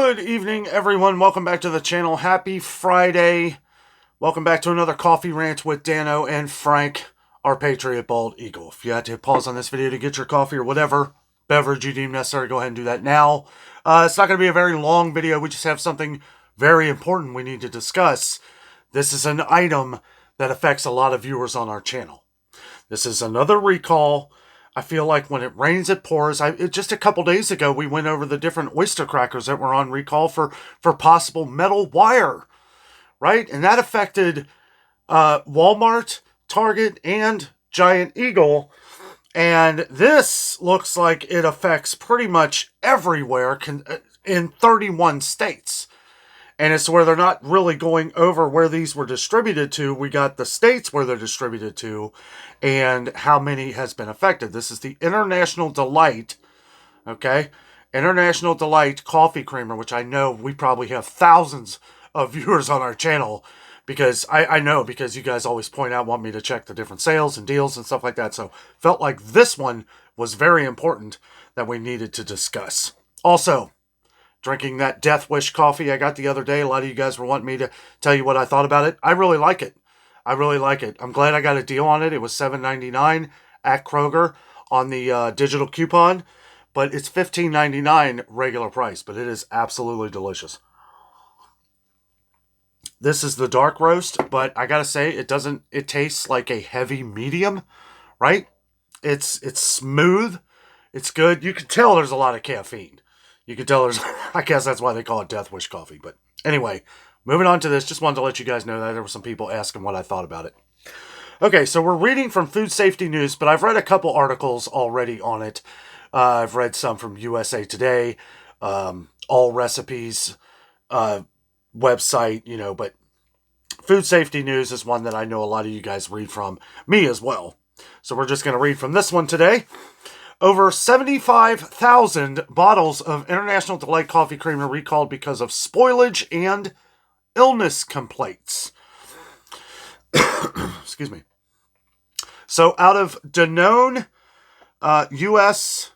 Good evening, everyone. Welcome back to the channel. Happy Friday. Welcome back to another coffee rant with Dano and Frank, our Patriot Bald Eagle. If you had to pause on this video to get your coffee or whatever beverage you deem necessary, go ahead and do that now. It's not going to be a very long video. We just have something very important we need to discuss. This is an item that affects a lot of viewers on our channel. This is another recall. I feel like when it rains, it pours. Just a couple days ago, we went over the different oyster crackers that were on recall for possible metal wire, right? And that affected Walmart, Target, and Giant Eagle. And this looks like it affects pretty much everywhere in 31 states. And it's where they're not really going over where these were distributed to. We got the states where they're distributed to and how many has been affected. This is the International Delight, okay? International Delight Coffee Creamer, which I know we probably have thousands of viewers on our channel because I know because you guys always point out, want me to check the different sales and deals and stuff like that. So felt like this one was very important that we needed to discuss. Also, drinking that Death Wish coffee I got the other day. A lot of you guys were wanting me to tell you what I thought about it. I really like it. I really like it. I'm glad I got a deal on it. It was $7.99 at Kroger on the digital coupon, but it's $15.99 regular price, but it is absolutely delicious. This is the dark roast, but I gotta say, it tastes like a heavy medium, right? It's smooth. It's good. You can tell there's a lot of caffeine. You can tell there's, I guess that's why they call it Death Wish coffee. But anyway, moving on to this, just wanted to let you guys know that there were some people asking what I thought about it. Okay, so we're reading from Food Safety News, but I've read a couple articles already on it. I've read some from USA Today, All Recipes website, but Food Safety News is one that I know a lot of you guys read from, me as well. So we're just going to read from this one today. Over 75,000 bottles of International Delight Coffee Creamer recalled because of spoilage and illness complaints. Excuse me. So out of Danone, U.S.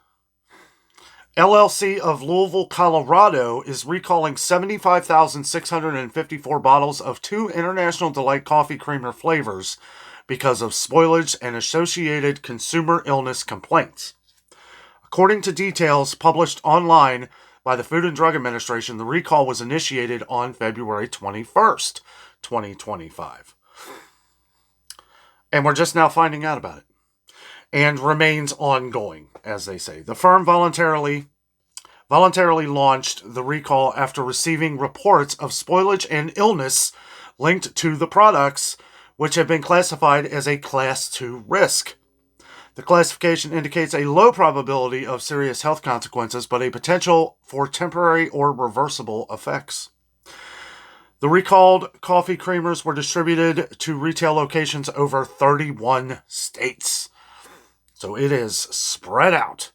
LLC of Louisville, Colorado, is recalling 75,654 bottles of 2 International Delight Coffee Creamer flavors because of spoilage and associated consumer illness complaints. According to details published online by the Food and Drug Administration, the recall was initiated on February 21st, 2025. And we're just now finding out about it. And remains ongoing, as they say. The firm voluntarily launched the recall after receiving reports of spoilage and illness linked to the products, which have been classified as a Class 2 risk. The classification indicates a low probability of serious health consequences, but a potential for temporary or reversible effects. The recalled coffee creamers were distributed to retail locations over 31 states. So it is spread out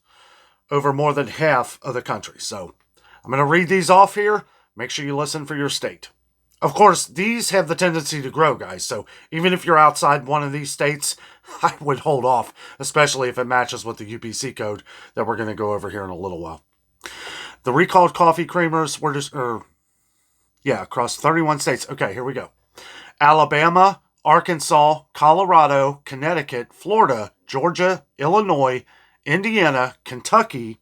over more than half of the country. So I'm going to read these off here. Make sure you listen for your state. Of course, these have the tendency to grow, guys. So even if you're outside one of these states, I would hold off, especially if it matches with the UPC code that we're going to go over here in a little while. The recalled coffee creamers were across 31 states. Okay, here we go. Alabama, Arkansas, Colorado, Connecticut, Florida, Georgia, Illinois, Indiana, Kentucky,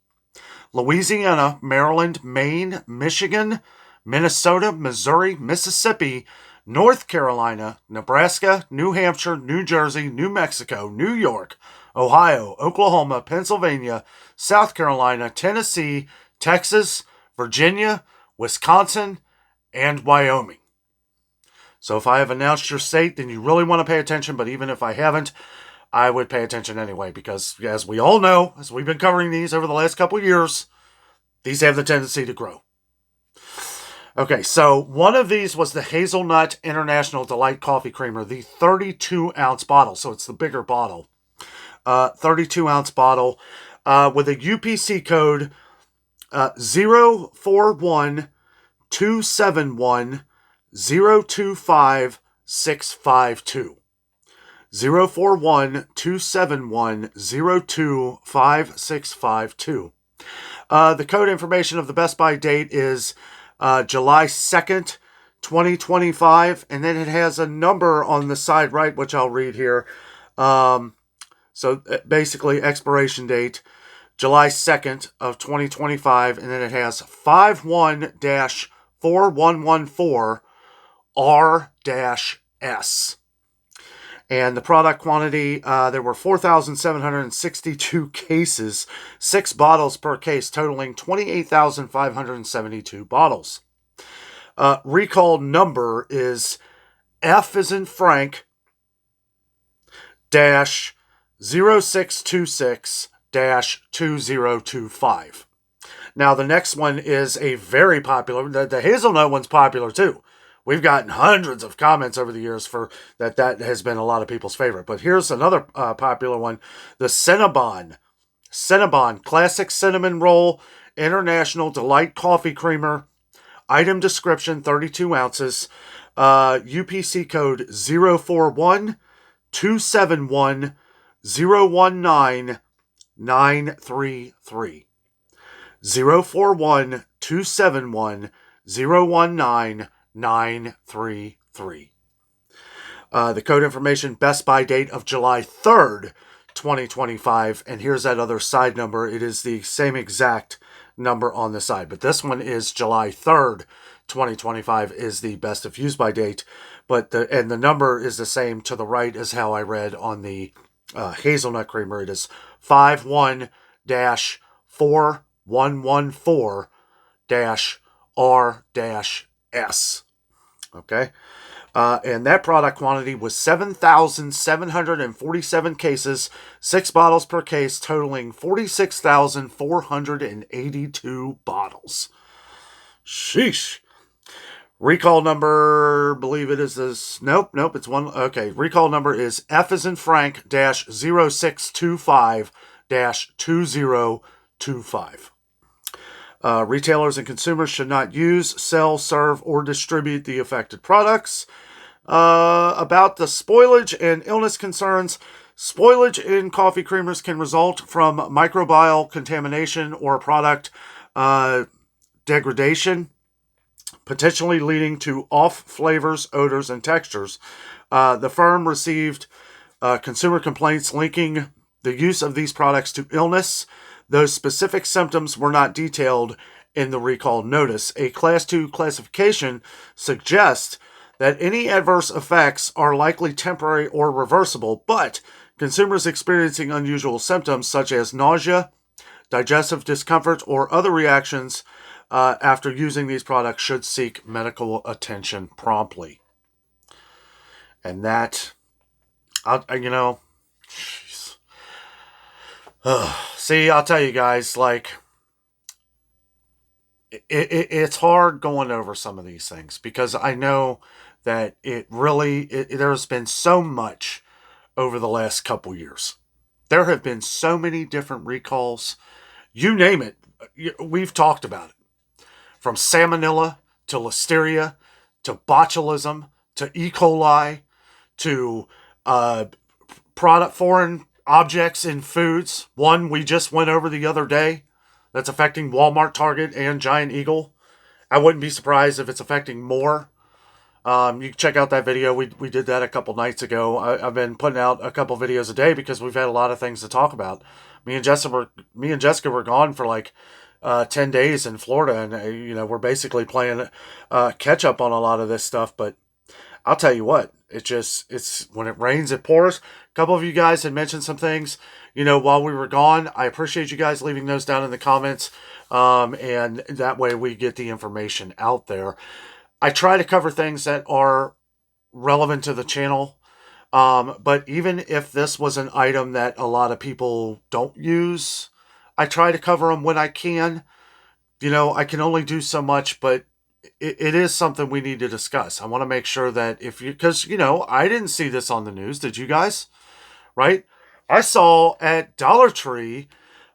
Louisiana, Maryland, Maine, Michigan, Minnesota, Missouri, Mississippi, North Carolina, Nebraska, New Hampshire, New Jersey, New Mexico, New York, Ohio, Oklahoma, Pennsylvania, South Carolina, Tennessee, Texas, Virginia, Wisconsin, and Wyoming. So if I have announced your state, then you really want to pay attention, but even if I haven't, I would pay attention anyway, because as we all know, as we've been covering these over the last couple of years, these have the tendency to grow. Okay, so one of these was the Hazelnut International Delight Coffee Creamer, the 32-ounce bottle. So it's the bigger bottle. 32-ounce bottle with a UPC code 041271025652. 041271025652. The code information of the Best By date is July 2nd, 2025, and then it has a number on the side right, which I'll read here. So basically, expiration date, July 2nd of 2025, and then it has 51-4114R-S. And the product quantity, there were 4,762 cases, 6 bottles per case, totaling 28,572 bottles. Recall number is F as in Frank dash 0626 dash 2025. Now, the next one is a very popular, the hazelnut one's popular too. We've gotten hundreds of comments over the years for that. That has been a lot of people's favorite. But here's another popular one. The Cinnabon. Cinnabon Classic Cinnamon Roll International Delight Coffee Creamer. Item description, 32 ounces. UPC code 041 271 019 933. 041 271 019 933. The code information, Best By date of July 3rd, 2025. And here's that other side number. It is the same exact number on the side, but this one is July 3rd, 2025 is the best if used by date. But the number is the same to the right as how I read on the hazelnut creamer. It is 51-4114-R-S. Okay. And that product quantity was 7,747 cases, 6 bottles per case, totaling 46,482 bottles. Sheesh. Recall number, believe it is this. Nope, it's one. Okay. Recall number is F as in Frank dash 0625 dash 2025. Retailers and consumers should not use, sell, serve, or distribute the affected products. About the spoilage and illness concerns, spoilage in coffee creamers can result from microbial contamination or product degradation, potentially leading to off flavors, odors, and textures. The firm received consumer complaints linking the use of these products to illness. Those specific symptoms were not detailed in the recall notice. A Class 2 classification suggests that any adverse effects are likely temporary or reversible, but consumers experiencing unusual symptoms such as nausea, digestive discomfort, or other reactions after using these products should seek medical attention promptly. And that, jeez. See, I'll tell you guys, like, it's hard going over some of these things because I know that there's been so much over the last couple years. There have been so many different recalls. You name it, we've talked about it. From salmonella to listeria to botulism to E. coli to foreign objects in foods. One we just went over the other day that's affecting Walmart, Target, and Giant Eagle. I wouldn't be surprised if it's affecting more. You can check out that video. We did that a couple nights ago. I've been putting out a couple videos a day because we've had a lot of things to talk about. Me and Jessica were gone for like 10 days in Florida, and we're basically playing catch up on a lot of this stuff. But I'll tell you what, it's when it rains, it pours. A couple of you guys had mentioned some things, while we were gone. I appreciate you guys leaving those down in the comments. And that way we get the information out there. I try to cover things that are relevant to the channel. But even if this was an item that a lot of people don't use, I try to cover them when I can. I can only do so much, but it is something we need to discuss. I want to make sure that because I didn't see this on the news. Did you guys? Right? I saw at Dollar Tree,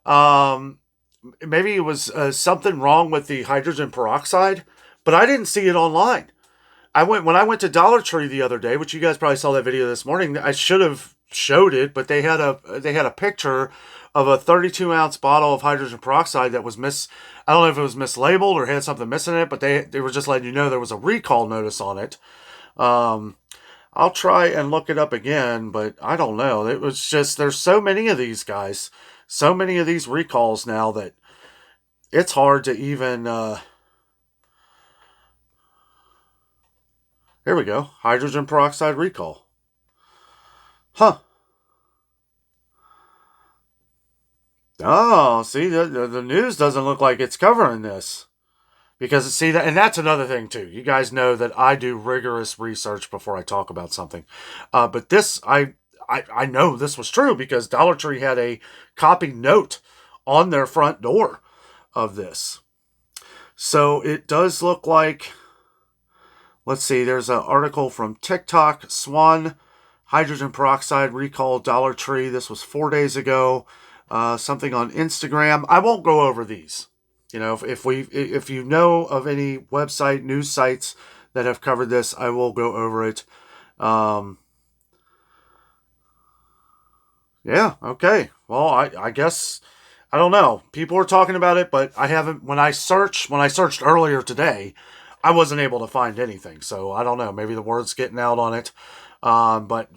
maybe it was something wrong with the hydrogen peroxide, but I didn't see it online. When I went to Dollar Tree the other day, which you guys probably saw that video this morning. I should have showed it, but they had a picture of a 32-ounce bottle of hydrogen peroxide that was I don't know if it was mislabeled or had something missing in it, but they were just letting you know there was a recall notice on it. I'll try and look it up again, but I don't know. It was just, there's so many of these guys, so many of these recalls now that it's hard to even, here we go, hydrogen peroxide recall. Huh. Oh, see, the news doesn't look like it's covering this. Because, see, and that's another thing, too. You guys know that I do rigorous research before I talk about something. But this, I know this was true because Dollar Tree had a copy note on their front door of this. So it does look like, let's see, there's an article from TikTok, Swan hydrogen peroxide recall Dollar Tree. This was 4 days ago. Something on Instagram. I won't go over these. You know, if you know of any website, news sites that have covered this, I will go over it. Yeah, okay. Well, I guess, I don't know. People are talking about it, but I haven't, when I searched earlier today, I wasn't able to find anything. So I don't know. Maybe the word's getting out on it. But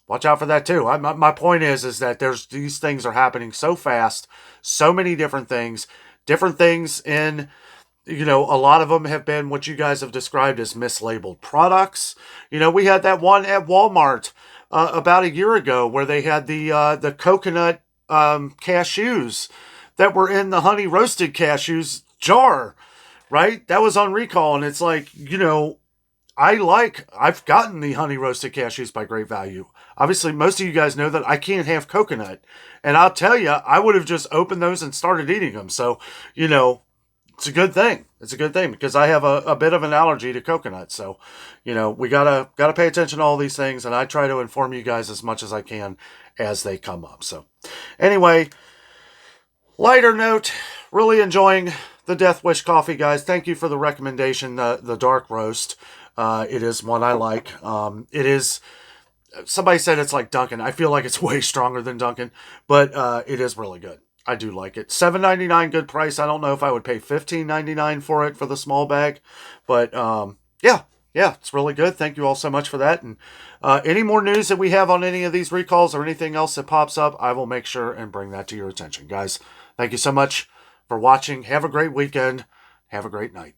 watch out for that too. My point is that these things are happening so fast, so many different things in, you know, a lot of them have been what you guys have described as mislabeled products. You know, we had that one at Walmart about a year ago where they had the coconut cashews that were in the honey roasted cashews jar, right? That was on recall, and it's like, you know, I've gotten the honey roasted cashews by Great Value. Obviously, most of you guys know that I can't have coconut. And I'll tell you, I would have just opened those and started eating them. So, you know, it's a good thing. It's a good thing because I have a bit of an allergy to coconut. So, you know, we gotta pay attention to all these things. And I try to inform you guys as much as I can as they come up. So, anyway, lighter note, really enjoying the Death Wish coffee, guys. Thank you for the recommendation, the dark roast. It is one I like. It is, somebody said it's like Dunkin'. I feel like it's way stronger than Dunkin', but it is really good. I do like it. $7.99, good price. I don't know if I would pay $15.99 for it for the small bag, but yeah, it's really good. Thank you all so much for that. And any more news that we have on any of these recalls or anything else that pops up, I will make sure and bring that to your attention. Guys, thank you so much for watching. Have a great weekend. Have a great night.